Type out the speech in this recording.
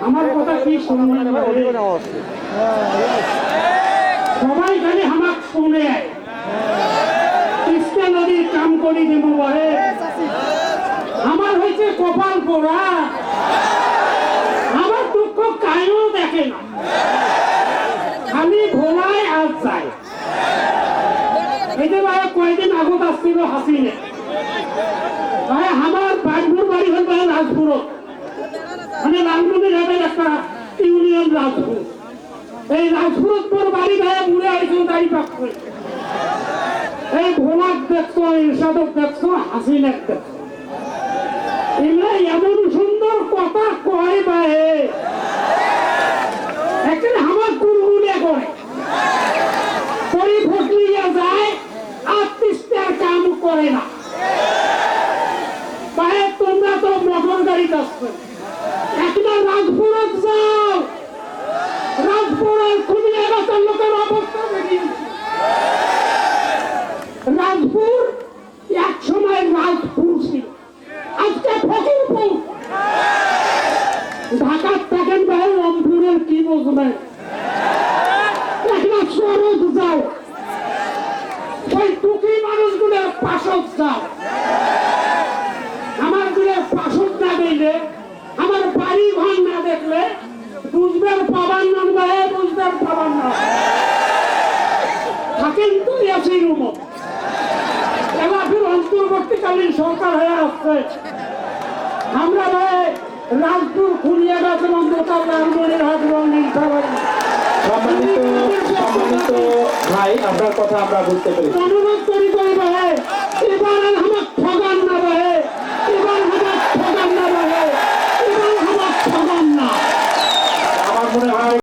আমার কথা কি শুনবেন? সবাই খালি আমাক শুনে কৃষ্ণ নদীর কাম করি দেব বলে আমার হয়েছে কপাল পোড়া, আমার দুঃখ কায়ও দেখে না, খালি ভোলায় আজ যায়। এই যে ভাই কয়েকদিন আগত আসছিল হাসিনে ভাই আমার বাগপুর বাড়ি হল রাজপুর, মানে লালমন্দির হাটের একটা ইউনিয়ন রাজপুর। এই রাজপুর তোর বাড়ি গায়ে মুড়ে আইসো দাড়ি পাক করে এই ভোলাক দেখছো, ইরশাদক দেখছো, হাসিনাক দেখছো, এগুলো এমন সুন্দর কথা কয় ভাই একটা আমার কুলগুলে করে পরি ফসলিয়া যায় আর তিস্তার কাম করে না। ভাই তোমরা তো মোটর গাড়ি যাচ্ছ, একটা রাজপুরত যাও, রাজপুরের খুবই এলাকার লোকের অবস্থা দেখিয়েছি। রাজপুর এক সময় রাজপুর ছিল, আজকে ফকিরপুর। ঢাকার থাকেন ভাই রংপুরের কি বুঝবেন, একটা শরৎ যাও, ওই টুকি মানুষগুলোর পাশক যাও। আমার গুলো পাশক না দিলে, আমার বাড়ি ঘর না দেখলে বুঝবেন পাবার নাম গায়ে, বুঝবেন পাবার নাম থাকেন তো এসি রুম। এবার ফির অন্তর্বর্তীকালীন সরকার হয়ে আসছে, আমরা ভাই রাজপুর খুলিয়ে গেছে অন্ধকার লালমনির হাট এবং নীলফামারী। সম্মানিত ভাই, আপনার কথা আমরা বুঝতে পেরেছি। অনুরোধ করি ভাই এবার